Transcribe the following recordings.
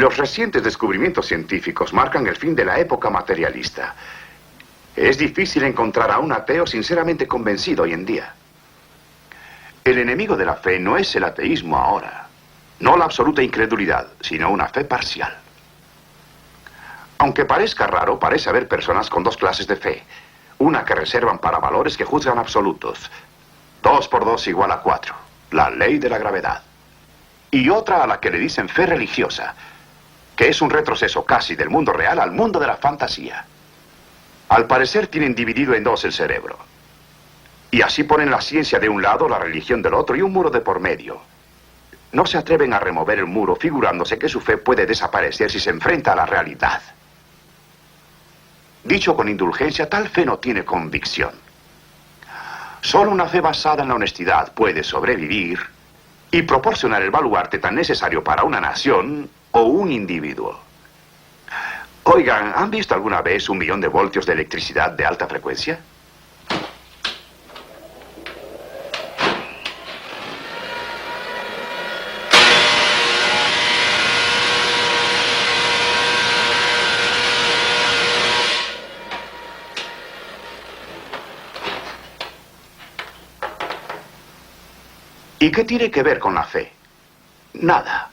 Los recientes descubrimientos científicos marcan el fin de la época materialista. Es difícil encontrar a un ateo sinceramente convencido hoy en día. El enemigo de la fe no es el ateísmo ahora, no la absoluta incredulidad, sino una fe parcial. Aunque parezca raro, parece haber personas con dos clases de fe. Una que reservan para valores que juzgan absolutos. 2 por 2 igual a 4. La ley de la gravedad. Y otra a la que le dicen fe religiosa, que es un retroceso casi del mundo real al mundo de la fantasía. Al parecer tienen dividido en dos el cerebro. Y así ponen la ciencia de un lado, la religión del otro y un muro de por medio. No se atreven a remover el muro, figurándose que su fe puede desaparecer si se enfrenta a la realidad. Dicho con indulgencia, tal fe no tiene convicción. Solo una fe basada en la honestidad puede sobrevivir y proporcionar el baluarte tan necesario para una nación o un individuo. Oigan, ¿han visto alguna vez 1.000.000 de voltios de electricidad de alta frecuencia? ¿Y qué tiene que ver con la fe? Nada.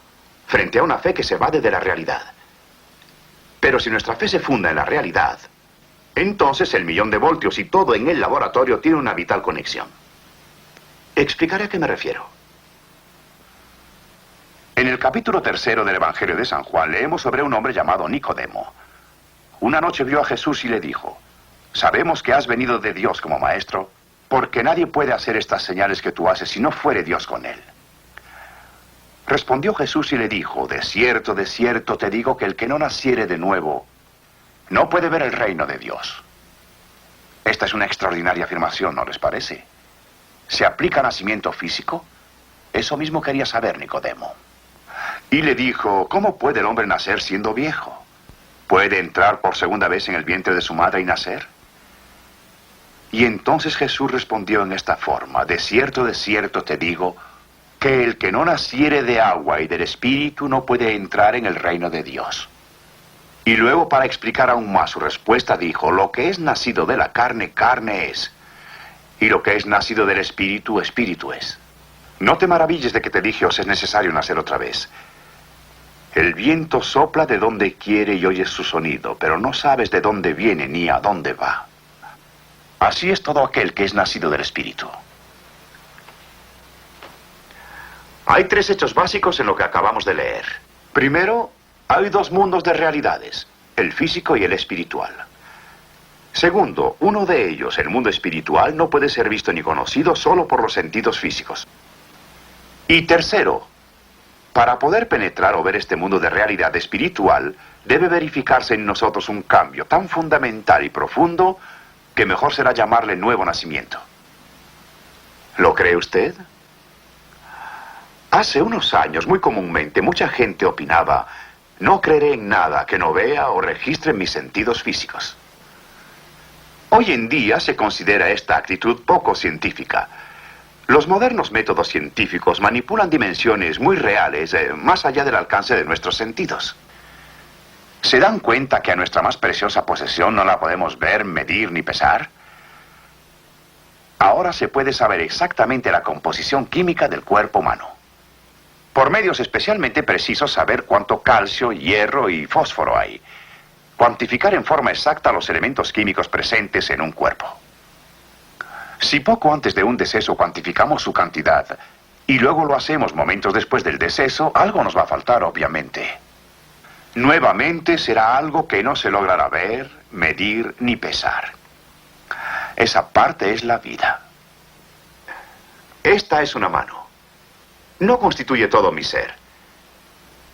Frente a una fe que se evade de la realidad. Pero si nuestra fe se funda en la realidad, entonces el 1.000.000 de voltios y todo en el laboratorio tiene una vital conexión. Explicaré a qué me refiero. En el capítulo 3 del Evangelio de San Juan leemos sobre un hombre llamado Nicodemo. Una noche vio a Jesús y le dijo: sabemos que has venido de Dios como maestro, porque nadie puede hacer estas señales que tú haces si no fuere Dios con él. Respondió Jesús y le dijo: de cierto te digo que el que no naciere de nuevo no puede ver el reino de Dios. Esta es una extraordinaria afirmación, ¿no les parece? ¿Se aplica a nacimiento físico? Eso mismo quería saber Nicodemo. Y le dijo: ¿cómo puede el hombre nacer siendo viejo? ¿Puede entrar por segunda vez en el vientre de su madre y nacer? Y entonces Jesús respondió en esta forma: de cierto te digo que el que no naciere de agua y del Espíritu no puede entrar en el reino de Dios. Y luego, para explicar aún más su respuesta, dijo: lo que es nacido de la carne, carne es, y lo que es nacido del Espíritu, Espíritu es. No te maravilles de que te dije: os es necesario nacer otra vez. El viento sopla de donde quiere y oyes su sonido, pero no sabes de dónde viene ni a dónde va. Así es todo aquel que es nacido del Espíritu. Hay 3 hechos básicos en lo que acabamos de leer. Primero, hay 2 mundos de realidades, el físico y el espiritual. Segundo, uno de ellos, el mundo espiritual, no puede ser visto ni conocido solo por los sentidos físicos. Y tercero, para poder penetrar o ver este mundo de realidad espiritual, debe verificarse en nosotros un cambio tan fundamental y profundo que mejor será llamarle nuevo nacimiento. ¿Lo cree usted? Hace unos años, muy comúnmente, mucha gente opinaba: no creeré en nada que no vea o registre en mis sentidos físicos. Hoy en día se considera esta actitud poco científica. Los modernos métodos científicos manipulan dimensiones muy reales, más allá del alcance de nuestros sentidos. ¿Se dan cuenta que a nuestra más preciosa posesión no la podemos ver, medir ni pesar? Ahora se puede saber exactamente la composición química del cuerpo humano. Por medios especialmente precisos saber cuánto calcio, hierro y fósforo hay. Cuantificar en forma exacta los elementos químicos presentes en un cuerpo. Si poco antes de un deceso cuantificamos su cantidad y luego lo hacemos momentos después del deceso, algo nos va a faltar, obviamente. Nuevamente será algo que no se logrará ver, medir ni pesar. Esa parte es la vida. Esta es una mano. No constituye todo mi ser.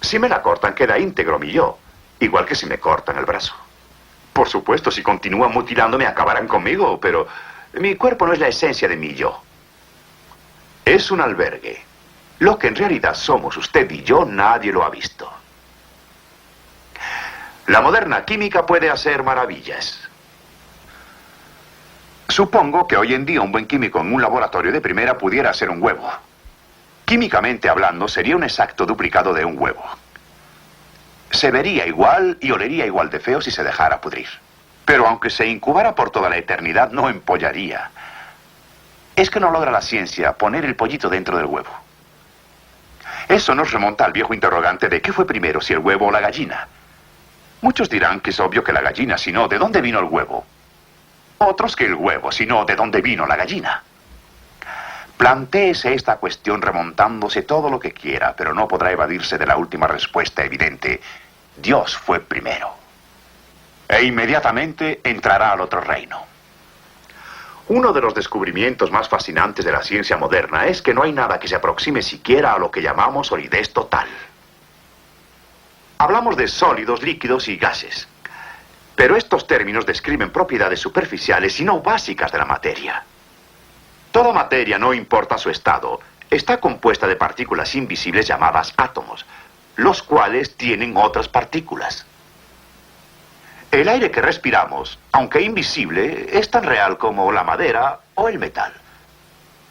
Si me la cortan, queda íntegro mi yo, igual que si me cortan el brazo. Por supuesto, si continúan mutilándome, acabarán conmigo, pero mi cuerpo no es la esencia de mi yo. Es un albergue. Lo que en realidad somos usted y yo, nadie lo ha visto. La moderna química puede hacer maravillas. Supongo que hoy en día un buen químico en un laboratorio de primera pudiera hacer un huevo. Químicamente hablando, sería un exacto duplicado de un huevo. Se vería igual y olería igual de feo si se dejara pudrir. Pero aunque se incubara por toda la eternidad, no empollaría. Es que no logra la ciencia poner el pollito dentro del huevo. Eso nos remonta al viejo interrogante de qué fue primero, si el huevo o la gallina. Muchos dirán que es obvio que la gallina, si no, ¿de dónde vino el huevo? Otros que el huevo, si no, ¿de dónde vino la gallina? Plantéese esta cuestión remontándose todo lo que quiera, pero no podrá evadirse de la última respuesta evidente. Dios fue primero. E inmediatamente entrará al otro reino. Uno de los descubrimientos más fascinantes de la ciencia moderna es que no hay nada que se aproxime siquiera a lo que llamamos solidez total. Hablamos de sólidos, líquidos y gases. Pero estos términos describen propiedades superficiales y no básicas de la materia. Toda materia, no importa su estado, está compuesta de partículas invisibles llamadas átomos, los cuales tienen otras partículas. El aire que respiramos, aunque invisible, es tan real como la madera o el metal,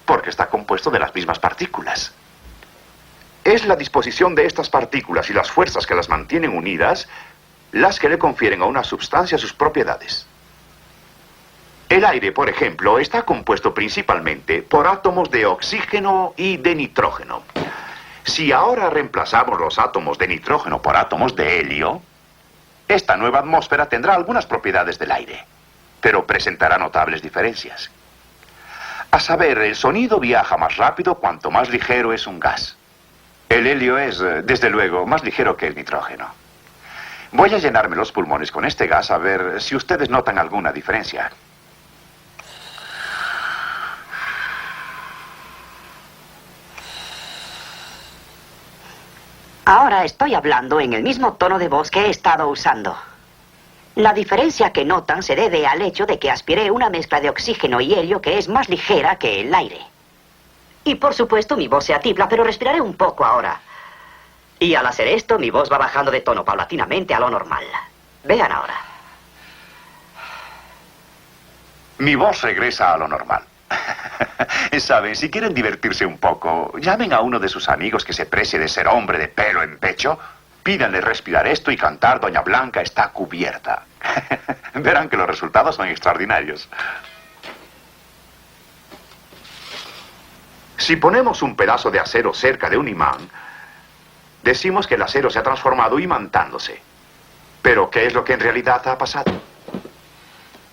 porque está compuesto de las mismas partículas. Es la disposición de estas partículas y las fuerzas que las mantienen unidas las que le confieren a una sustancia sus propiedades. El aire, por ejemplo, está compuesto principalmente por átomos de oxígeno y de nitrógeno. Si ahora reemplazamos los átomos de nitrógeno por átomos de helio, esta nueva atmósfera tendrá algunas propiedades del aire, pero presentará notables diferencias. A saber, el sonido viaja más rápido cuanto más ligero es un gas. El helio es, desde luego, más ligero que el nitrógeno. Voy a llenarme los pulmones con este gas a ver si ustedes notan alguna diferencia. Ahora estoy hablando en el mismo tono de voz que he estado usando. La diferencia que notan se debe al hecho de que aspiré una mezcla de oxígeno y helio que es más ligera que el aire. Y por supuesto mi voz se atipla, pero respiraré un poco ahora. Y al hacer esto, mi voz va bajando de tono paulatinamente a lo normal. Vean ahora. Mi voz regresa a lo normal. Saben, si quieren divertirse un poco, llamen a uno de sus amigos que se precie de ser hombre de pelo en pecho, pídanle respirar esto y cantar Doña Blanca está cubierta. Verán que los resultados son extraordinarios. Si ponemos un pedazo de acero cerca de un imán, decimos que el acero se ha transformado imantándose. Pero, ¿qué es lo que en realidad ha pasado?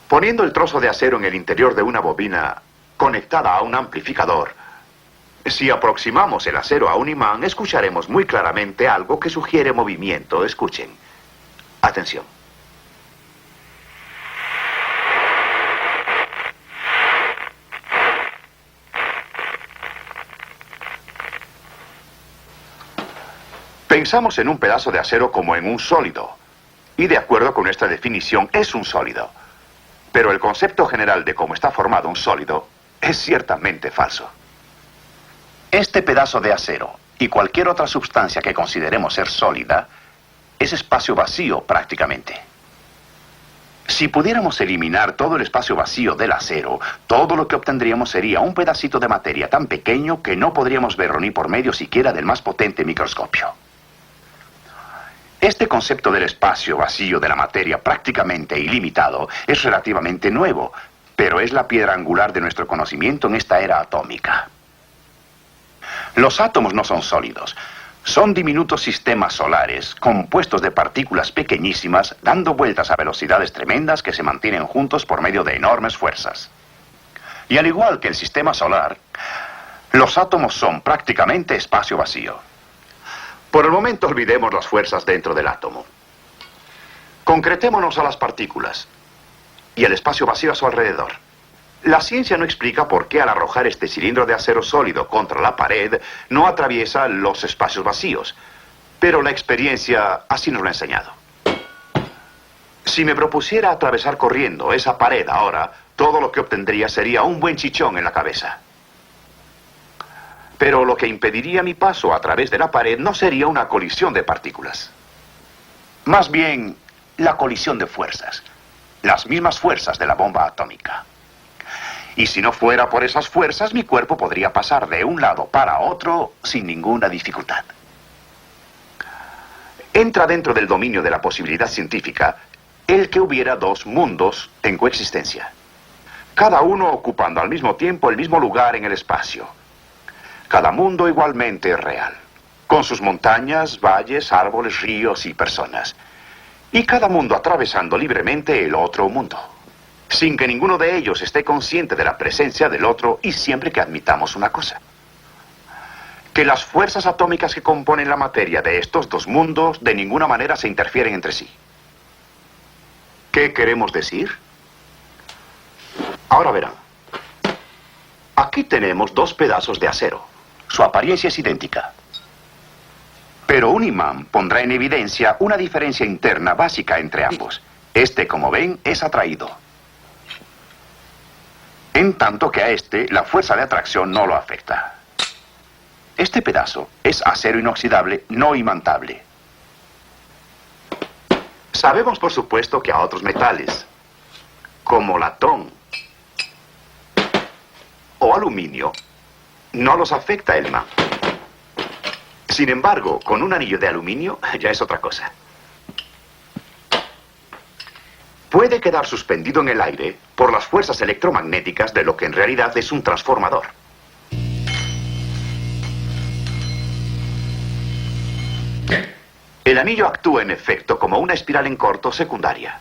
Poniendo el trozo de acero en el interior de una bobina conectada a un amplificador, si aproximamos el acero a un imán, escucharemos muy claramente algo que sugiere movimiento. Escuchen. Atención. Pensamos en un pedazo de acero como en un sólido, y de acuerdo con esta definición es un sólido. Pero el concepto general de cómo está formado un sólido es ciertamente falso. Este pedazo de acero y cualquier otra sustancia que consideremos ser sólida es espacio vacío prácticamente. Si pudiéramos eliminar todo el espacio vacío del acero, todo lo que obtendríamos sería un pedacito de materia tan pequeño que no podríamos verlo ni por medio siquiera del más potente microscopio. Este concepto del espacio vacío de la materia prácticamente ilimitado es relativamente nuevo, pero es la piedra angular de nuestro conocimiento en esta era atómica. Los átomos no son sólidos, son diminutos sistemas solares compuestos de partículas pequeñísimas dando vueltas a velocidades tremendas que se mantienen juntos por medio de enormes fuerzas. Y al igual que el sistema solar, los átomos son prácticamente espacio vacío. Por el momento olvidemos las fuerzas dentro del átomo. Concretémonos a las partículas y el espacio vacío a su alrededor. La ciencia no explica por qué al arrojar este cilindro de acero sólido contra la pared no atraviesa los espacios vacíos, pero la experiencia así nos lo ha enseñado. Si me propusiera atravesar corriendo esa pared ahora, todo lo que obtendría sería un buen chichón en la cabeza. Pero lo que impediría mi paso a través de la pared no sería una colisión de partículas. Más bien, la colisión de fuerzas. Las mismas fuerzas de la bomba atómica. Y si no fuera por esas fuerzas, mi cuerpo podría pasar de un lado para otro sin ninguna dificultad. Entra dentro del dominio de la posibilidad científica el que hubiera dos mundos en coexistencia, cada uno ocupando al mismo tiempo el mismo lugar en el espacio. Cada mundo igualmente real, con sus montañas, valles, árboles, ríos y personas. Y cada mundo atravesando libremente el otro mundo, sin que ninguno de ellos esté consciente de la presencia del otro y siempre que admitamos una cosa: que las fuerzas atómicas que componen la materia de estos dos mundos de ninguna manera se interfieren entre sí. ¿Qué queremos decir? Ahora verán. Aquí tenemos dos pedazos de acero. Su apariencia es idéntica. Pero un imán pondrá en evidencia una diferencia interna básica entre ambos. Este, como ven, es atraído, en tanto que a este la fuerza de atracción no lo afecta. Este pedazo es acero inoxidable no imantable. Sabemos, por supuesto, que a otros metales, como latón o aluminio, no los afecta el imán. Sin embargo, con un anillo de aluminio ya es otra cosa. Puede quedar suspendido en el aire por las fuerzas electromagnéticas de lo que en realidad es un transformador. El anillo actúa en efecto como una espiral en corto secundaria.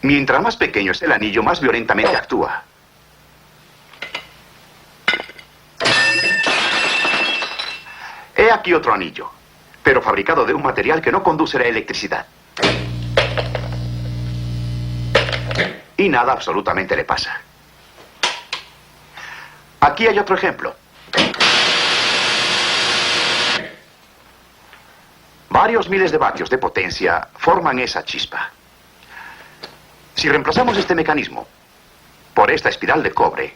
Mientras más pequeño es el anillo, más violentamente actúa. He aquí otro anillo, pero fabricado de un material que no conduce la electricidad. Y nada absolutamente le pasa. Aquí hay otro ejemplo. Varios miles de vatios de potencia forman esa chispa. Si reemplazamos este mecanismo por esta espiral de cobre,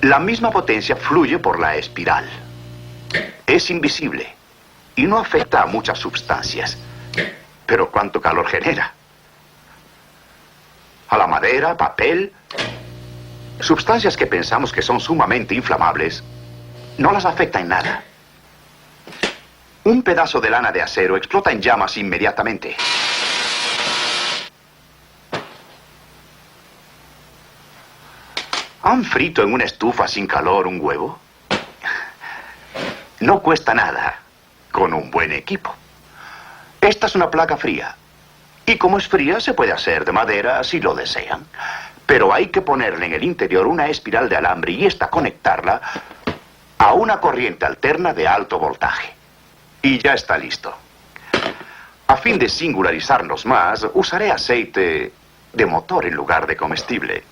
la misma potencia fluye por la espiral. Es invisible y no afecta a muchas sustancias. Pero ¿cuánto calor genera? A la madera, papel, sustancias que pensamos que son sumamente inflamables, no las afecta en nada. Un pedazo de lana de acero explota en llamas inmediatamente. ¿Han frito en una estufa sin calor un huevo? No cuesta nada, con un buen equipo. Esta es una placa fría. Y como es fría, se puede hacer de madera si lo desean. Pero hay que ponerle en el interior una espiral de alambre y esta conectarla a una corriente alterna de alto voltaje. Y ya está listo. A fin de singularizarnos más, usaré aceite de motor en lugar de comestible.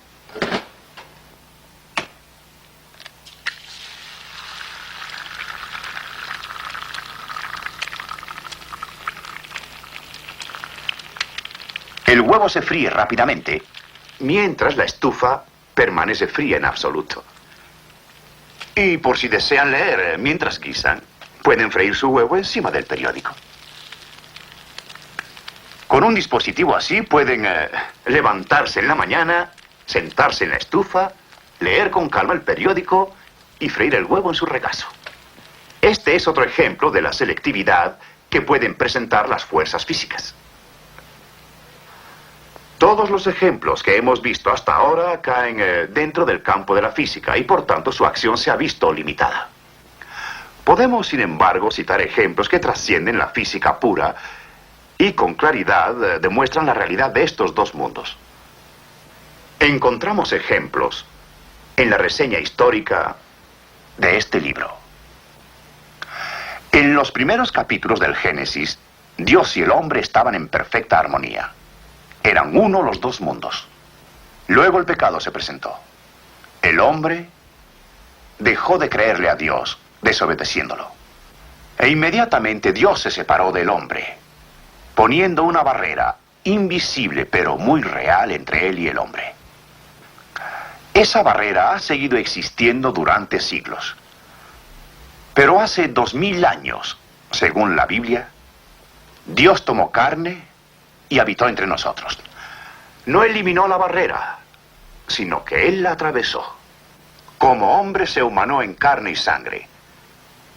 El huevo se fríe rápidamente, mientras la estufa permanece fría en absoluto. Y por si desean leer mientras guisan, pueden freír su huevo encima del periódico. Con un dispositivo así pueden levantarse en la mañana, sentarse en la estufa, leer con calma el periódico y freír el huevo en su regazo. Este es otro ejemplo de la selectividad que pueden presentar las fuerzas físicas. Todos los ejemplos que hemos visto hasta ahora caen dentro del campo de la física y por tanto su acción se ha visto limitada. Podemos, sin embargo, citar ejemplos que trascienden la física pura y con claridad demuestran la realidad de estos dos mundos. Encontramos ejemplos en la reseña histórica de este libro. En los primeros capítulos del Génesis, Dios y el hombre estaban en perfecta armonía. Eran uno los dos mundos. Luego el pecado se presentó. El hombre dejó de creerle a Dios, desobedeciéndolo. E inmediatamente Dios se separó del hombre, poniendo una barrera invisible pero muy real entre él y el hombre. Esa barrera ha seguido existiendo durante siglos. Pero hace 2000 años, según la Biblia, Dios tomó carne y habitó entre nosotros. No eliminó la barrera, sino que Él la atravesó. Como hombre se humanó en carne y sangre.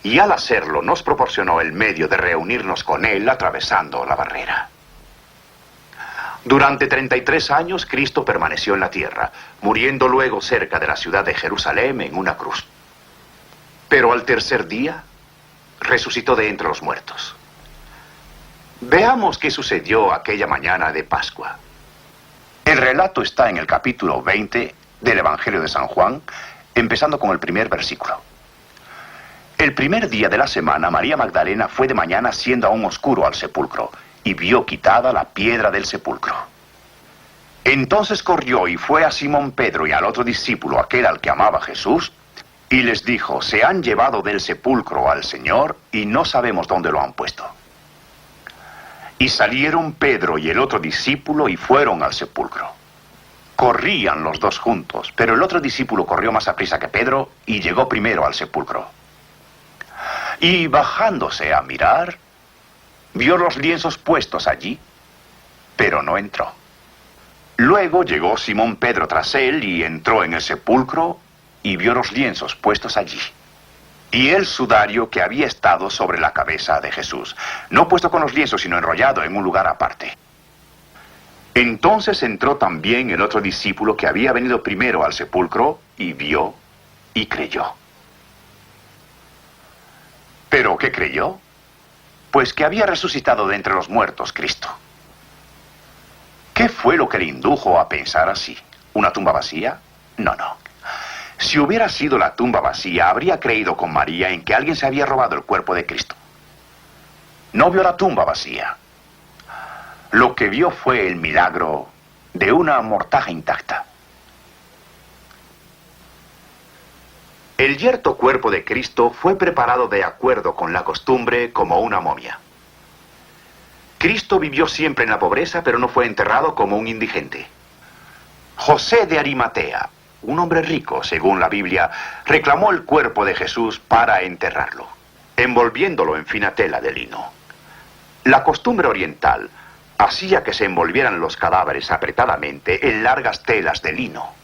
Y al hacerlo nos proporcionó el medio de reunirnos con Él atravesando la barrera. Durante 33 años Cristo permaneció en la tierra, muriendo luego cerca de la ciudad de Jerusalén en una cruz. Pero al tercer día resucitó de entre los muertos. Veamos qué sucedió aquella mañana de Pascua. El relato está en el capítulo 20 del Evangelio de San Juan, empezando con el primer versículo. El primer día de la semana, María Magdalena fue de mañana siendo aún oscuro al sepulcro, y vio quitada la piedra del sepulcro. Entonces corrió y fue a Simón Pedro y al otro discípulo, aquel al que amaba Jesús, y les dijo: se han llevado del sepulcro al Señor y no sabemos dónde lo han puesto. Y salieron Pedro y el otro discípulo y fueron al sepulcro. Corrían los dos juntos, pero el otro discípulo corrió más aprisa que Pedro y llegó primero al sepulcro. Y bajándose a mirar, vio los lienzos puestos allí, pero no entró. Luego llegó Simón Pedro tras él y entró en el sepulcro y vio los lienzos puestos allí, y el sudario que había estado sobre la cabeza de Jesús, no puesto con los lienzos, sino enrollado en un lugar aparte. Entonces entró también el otro discípulo que había venido primero al sepulcro, y vio y creyó. ¿Pero qué creyó? Pues que había resucitado de entre los muertos Cristo. ¿Qué fue lo que le indujo a pensar así? ¿Una tumba vacía? No. Si hubiera sido la tumba vacía, habría creído con María en que alguien se había robado el cuerpo de Cristo. No vio la tumba vacía. Lo que vio fue el milagro de una mortaja intacta. El yerto cuerpo de Cristo fue preparado de acuerdo con la costumbre como una momia. Cristo vivió siempre en la pobreza, pero no fue enterrado como un indigente. José de Arimatea, un hombre rico, según la Biblia, reclamó el cuerpo de Jesús para enterrarlo, envolviéndolo en fina tela de lino. La costumbre oriental hacía que se envolvieran los cadáveres apretadamente en largas telas de lino.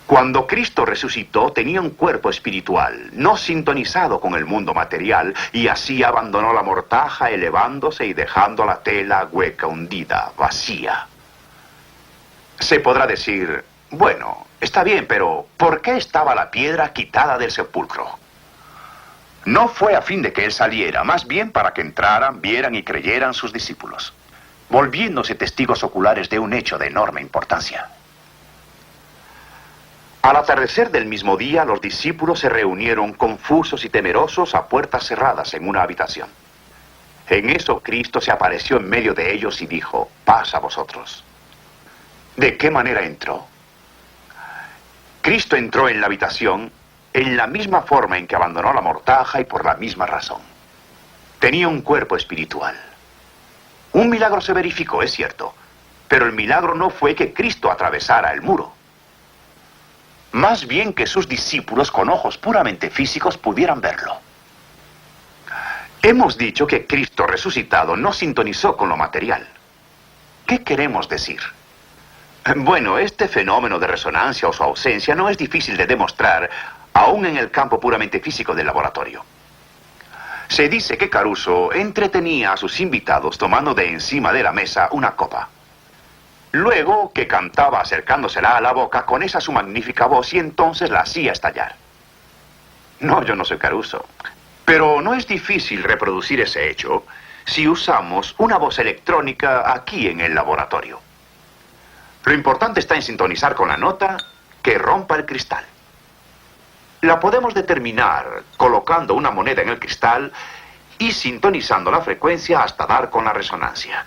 Cuando Cristo resucitó, tenía un cuerpo espiritual, no sintonizado con el mundo material, y así abandonó la mortaja, elevándose y dejando la tela hueca, hundida, vacía. Se podrá decir: bueno, está bien, pero ¿por qué estaba la piedra quitada del sepulcro? No fue a fin de que él saliera, más bien para que entraran, vieran y creyeran sus discípulos, volviéndose testigos oculares de un hecho de enorme importancia. Al atardecer del mismo día, los discípulos se reunieron confusos y temerosos a puertas cerradas en una habitación. En eso Cristo se apareció en medio de ellos y dijo: paz a vosotros. ¿De qué manera entró? Cristo entró en la habitación en la misma forma en que abandonó la mortaja y por la misma razón. Tenía un cuerpo espiritual. Un milagro se verificó, es cierto, pero el milagro no fue que Cristo atravesara el muro. Más bien que sus discípulos con ojos puramente físicos pudieran verlo. Hemos dicho que Cristo resucitado no sintonizó con lo material. ¿Qué queremos decir? Bueno, este fenómeno de resonancia o su ausencia no es difícil de demostrar, aún en el campo puramente físico del laboratorio. Se dice que Caruso entretenía a sus invitados tomando de encima de la mesa una copa. Luego que cantaba acercándosela a la boca con esa su magnífica voz y entonces la hacía estallar. No, yo no soy Caruso. Pero no es difícil reproducir ese hecho si usamos una voz electrónica aquí en el laboratorio. Lo importante está en sintonizar con la nota que rompa el cristal. La podemos determinar colocando una moneda en el cristal y sintonizando la frecuencia hasta dar con la resonancia.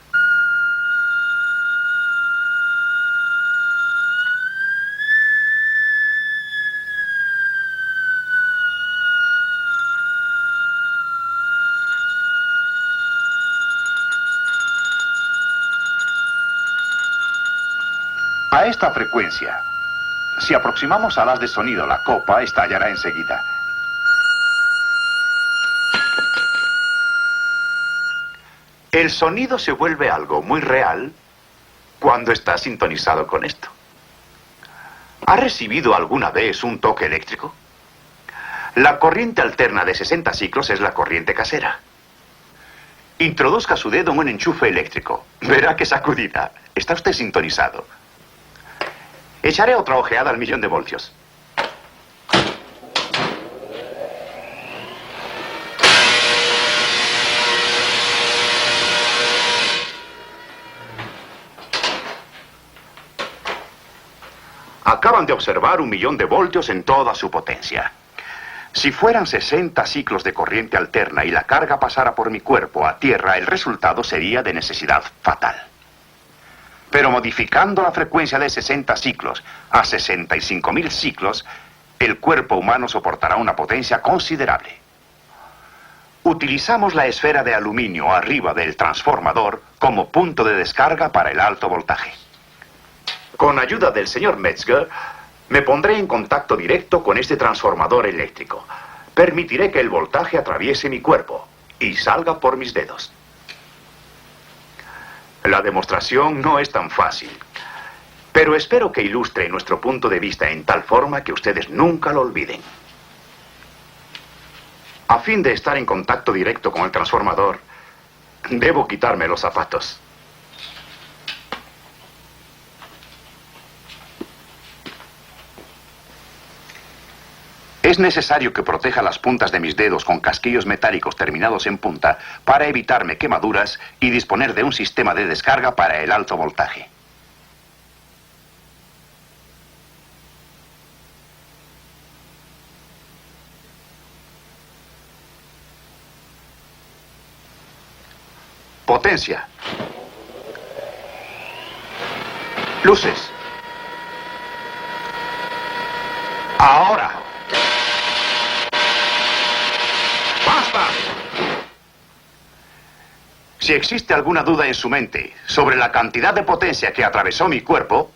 A esta frecuencia, si aproximamos al haz de sonido, la copa estallará enseguida. El sonido se vuelve algo muy real cuando está sintonizado con esto. ¿Ha recibido alguna vez un toque eléctrico? La corriente alterna de 60 ciclos es la corriente casera. Introduzca su dedo en un enchufe eléctrico. Verá qué sacudida. Está usted sintonizado. Echaré otra ojeada al 1.000.000 de voltios. Acaban de observar 1.000.000 de voltios en toda su potencia. Si fueran 60 ciclos de corriente alterna y la carga pasara por mi cuerpo a tierra, el resultado sería de necesidad fatal. Pero modificando la frecuencia de 60 ciclos a 65.000 ciclos, el cuerpo humano soportará una potencia considerable. Utilizamos la esfera de aluminio arriba del transformador como punto de descarga para el alto voltaje. Con ayuda del señor Metzger, me pondré en contacto directo con este transformador eléctrico. Permitiré que el voltaje atraviese mi cuerpo y salga por mis dedos. La demostración no es tan fácil, pero espero que ilustre nuestro punto de vista en tal forma que ustedes nunca lo olviden. A fin de estar en contacto directo con el transformador, debo quitarme los zapatos. Es necesario que proteja las puntas de mis dedos con casquillos metálicos terminados en punta para evitarme quemaduras y disponer de un sistema de descarga para el alto voltaje. Potencia. Luces. Ahora. ¡Basta! Si existe alguna duda en su mente sobre la cantidad de potencia que atravesó mi cuerpo,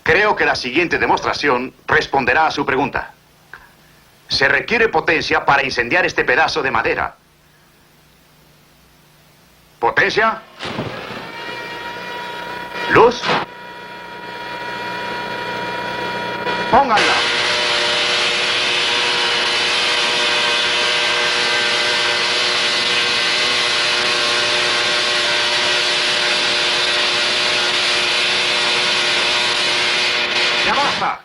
creo que la siguiente demostración responderá a su pregunta. Se requiere potencia para incendiar este pedazo de madera. ¿Potencia? ¿Luz? Pónganla. ¡Ya basta!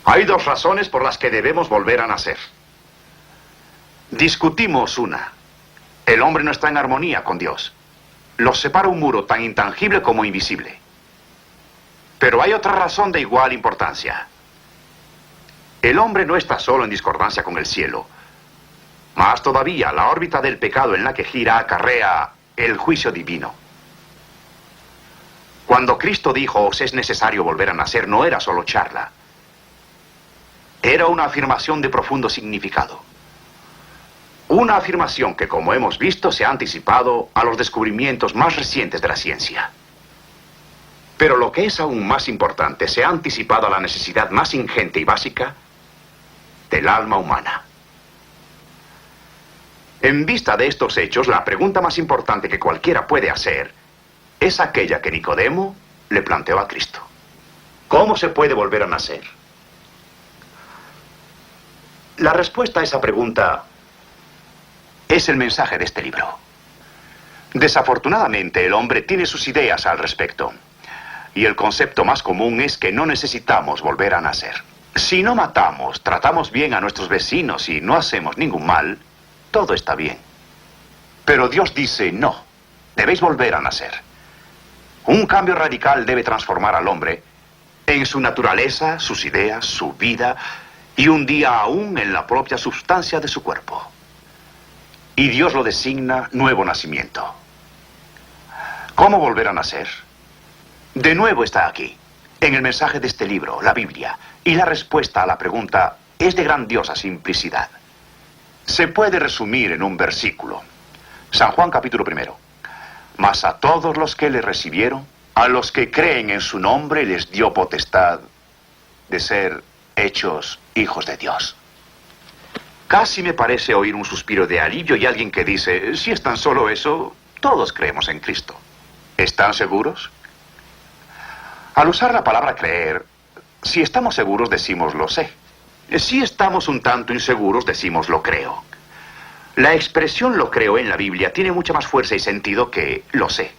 Hay dos razones por las que debemos volver a nacer. Discutimos una. El hombre no está en armonía con Dios. Los separa un muro tan intangible como invisible. Pero hay otra razón de igual importancia. El hombre no está solo en discordancia con el cielo. Más todavía, la órbita del pecado en la que gira acarrea el juicio divino. Cuando Cristo dijo, os es necesario volver a nacer, no era solo charla. Era una afirmación de profundo significado. Una afirmación que, como hemos visto, se ha anticipado a los descubrimientos más recientes de la ciencia. Pero lo que es aún más importante, se ha anticipado a la necesidad más ingente y básica del alma humana. En vista de estos hechos, la pregunta más importante que cualquiera puede hacer es aquella que Nicodemo le planteó a Cristo. ¿Cómo se puede volver a nacer? La respuesta a esa pregunta es el mensaje de este libro. Desafortunadamente, el hombre tiene sus ideas al respecto. Y el concepto más común es que no necesitamos volver a nacer. Si no matamos, tratamos bien a nuestros vecinos y no hacemos ningún mal, todo está bien. Pero Dios dice, no, debéis volver a nacer. Un cambio radical debe transformar al hombre en su naturaleza, sus ideas, su vida, y un día aún en la propia sustancia de su cuerpo. Y Dios lo designa nuevo nacimiento. ¿Cómo volver a nacer? De nuevo está aquí, en el mensaje de este libro, la Biblia, y la respuesta a la pregunta es de grandiosa simplicidad. Se puede resumir en un versículo. San Juan capítulo 1. Mas a todos los que le recibieron, a los que creen en su nombre, les dio potestad de ser hechos hijos de Dios. Casi me parece oír un suspiro de alivio y alguien que dice, si es tan solo eso, todos creemos en Cristo. ¿Están seguros? Al usar la palabra creer, si estamos seguros decimos lo sé. Si estamos un tanto inseguros decimos lo creo. La expresión lo creo en la Biblia tiene mucha más fuerza y sentido que lo sé.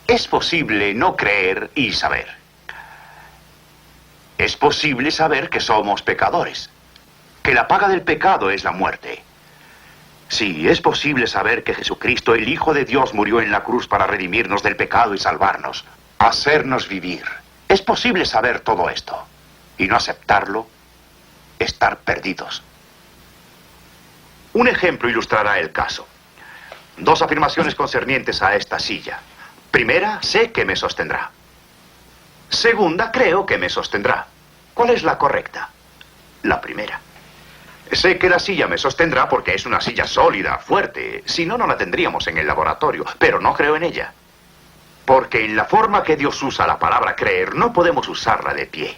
Es posible no creer y saber. Es posible saber que somos pecadores, que la paga del pecado es la muerte. Sí, es posible saber que Jesucristo, el Hijo de Dios, murió en la cruz para redimirnos del pecado y salvarnos, hacernos vivir. Es posible saber todo esto y no aceptarlo, estar perdidos. Un ejemplo ilustrará el caso. Dos afirmaciones concernientes a esta silla. Primera, sé que me sostendrá. Segunda, creo que me sostendrá. ¿Cuál es la correcta? La primera. Sé que la silla me sostendrá porque es una silla sólida, fuerte. Si no, no la tendríamos en el laboratorio. Pero no creo en ella. Porque en la forma que Dios usa la palabra creer, no podemos usarla de pie.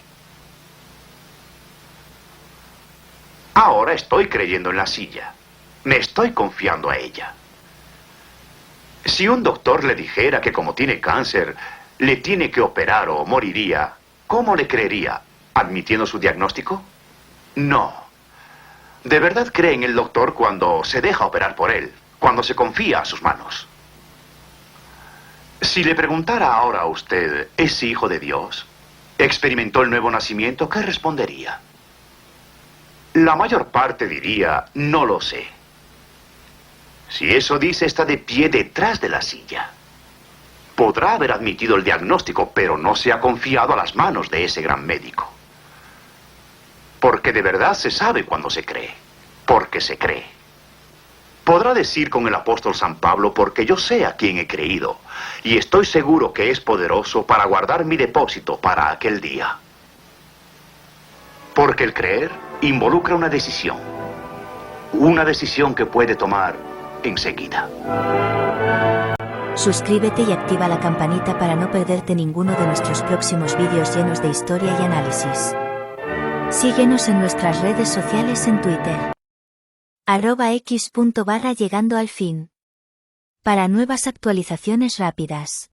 Ahora estoy creyendo en la silla. Me estoy confiando a ella. Si un doctor le dijera que como tiene cáncer, le tiene que operar o moriría, ¿cómo le creería? ¿Admitiendo su diagnóstico? No. ¿De verdad cree en el doctor cuando se deja operar por él, cuando se confía a sus manos? Si le preguntara ahora a usted, ¿es hijo de Dios? ¿Experimentó el nuevo nacimiento? ¿Qué respondería? La mayor parte diría, no lo sé. Si eso dice, está de pie detrás de la silla. Podrá haber admitido el diagnóstico, pero no se ha confiado a las manos de ese gran médico. Porque de verdad se sabe cuando se cree. Porque se cree. Podrá decir con el apóstol San Pablo, porque yo sé a quién he creído, y estoy seguro que es poderoso para guardar mi depósito para aquel día. Porque el creer involucra una decisión. Una decisión que puede tomar enseguida. Suscríbete y activa la campanita para no perderte ninguno de nuestros próximos vídeos llenos de historia y análisis. Síguenos en nuestras redes sociales en Twitter. @x.barra llegando al fin. Para nuevas actualizaciones rápidas.